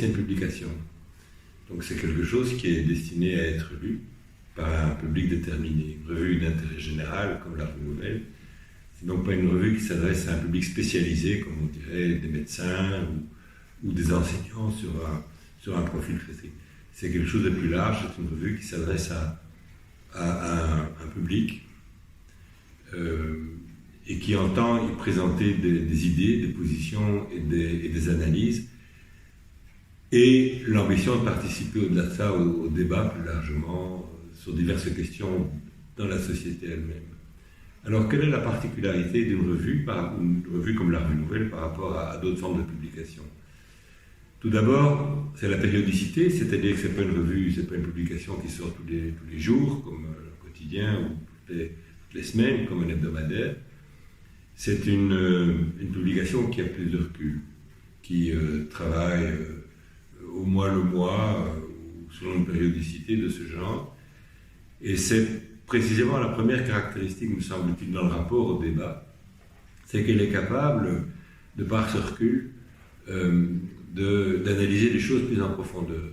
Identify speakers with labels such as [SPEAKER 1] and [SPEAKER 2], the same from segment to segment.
[SPEAKER 1] ancienne publication. Donc c'est quelque chose qui est destiné à être lu par un public déterminé. Une revue d'intérêt général, comme la Revue Nouvelle, c'est donc pas une revue qui s'adresse à un public spécialisé, comme on dirait des médecins ou des enseignants sur un profil précis. C'est quelque chose de plus large, c'est une revue qui s'adresse à un public et qui entend y présenter des idées, des positions et des analyses, et l'ambition de participer au-delà de ça au débat plus largement sur diverses questions dans la société elle-même. Alors, quelle est la particularité d'une revue comme la Revue Nouvelle par rapport à d'autres formes de publication? Tout d'abord, c'est la périodicité, c'est-à-dire que ce n'est pas une revue, c'est pas une publication qui sort tous les jours, comme le quotidien, ou toutes les semaines, comme un hebdomadaire. C'est une publication qui a plus de recul, qui travaille au mois le mois, ou selon une périodicité de ce genre. Et c'est précisément la première caractéristique, me semble-t-il, dans le rapport au débat, c'est qu'elle est capable, de par ce recul, d'analyser les choses plus en profondeur.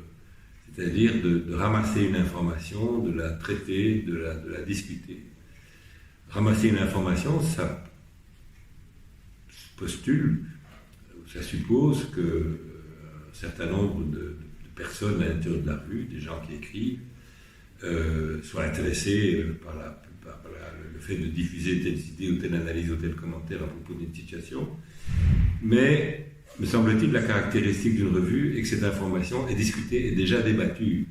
[SPEAKER 1] C'est-à-dire de ramasser une information, de la traiter, de la discuter. Ramasser une information, ça postule, ça suppose qu'un certain nombre de personnes à l'intérieur de la revue, des gens qui écrivent, soient intéressés par le fait de diffuser telle idée ou telle analyse ou tel commentaire à propos d'une situation. Mais, me semble-t-il, la caractéristique d'une revue est que cette information est discutée et déjà débattue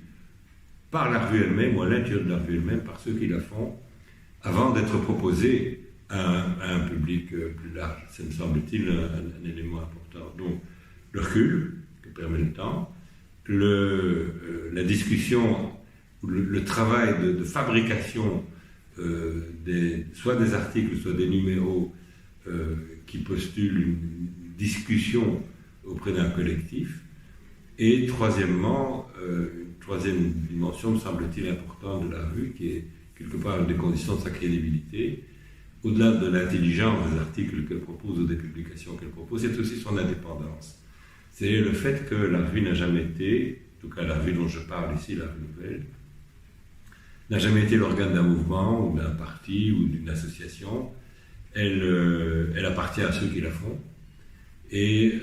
[SPEAKER 1] par la revue elle-même ou à l'intérieur de la revue elle-même par ceux qui la font avant d'être proposée à un public plus large. Ça me semble-t-il un élément important. Donc, le recul que permet le temps, la discussion, le travail de fabrication soit des articles, soit des numéros qui postulent une discussion auprès d'un collectif. Et troisièmement, une troisième dimension, me semble-t-il, importante de la revue, qui est quelque part une des conditions de sa crédibilité, au-delà de l'intelligence des articles qu'elle propose ou des publications qu'elle propose, c'est aussi son indépendance. C'est le fait que la revue n'a jamais été, en tout cas la revue dont je parle ici, la Revue Nouvelle, n'a jamais été l'organe d'un mouvement ou d'un parti ou d'une association. Elle appartient à ceux qui la font. Et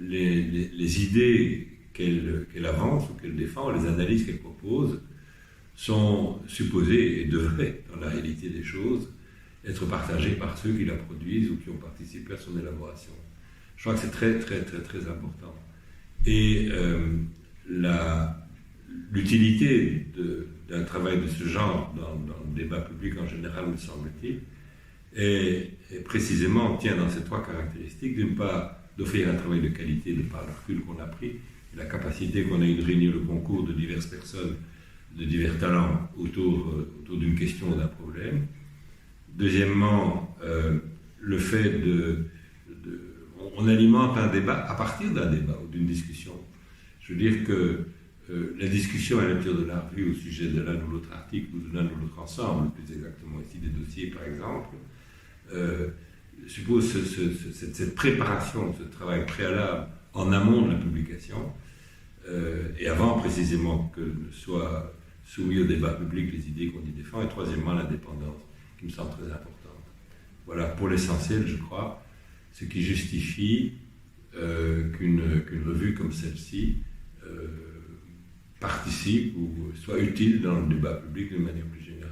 [SPEAKER 1] les idées qu'elle avance ou qu'elle défend, les analyses qu'elle propose, sont supposées et devraient, dans la réalité des choses, être partagées par ceux qui la produisent ou qui ont participé à son élaboration. Je crois que c'est très, très, très, très important. Et l'utilité d'un travail de ce genre dans le débat public en général, me semble-t-il, et précisément tient dans ces trois caractéristiques. D'une part, d'offrir un travail de qualité de par le recul qu'on a pris, la capacité qu'on a eu de réunir le concours de diverses personnes, de divers talents autour d'une question ou d'un problème. Deuxièmement, le fait on alimente un débat à partir d'un débat ou d'une discussion. Je veux dire que la discussion à l'intérieur de la revue au sujet de l'un ou l'autre article ou de l'un ou l'autre ensemble, plus exactement ici des dossiers par exemple, suppose cette préparation, ce travail préalable en amont de la publication, et avant précisément que ne soient soumis au débat public les idées qu'on y défend, et troisièmement l'indépendance, qui me semble très importante. Voilà, pour l'essentiel, je crois, ce qui justifie qu'une revue comme celle-ci participe ou soit utile dans le débat public de manière plus générale.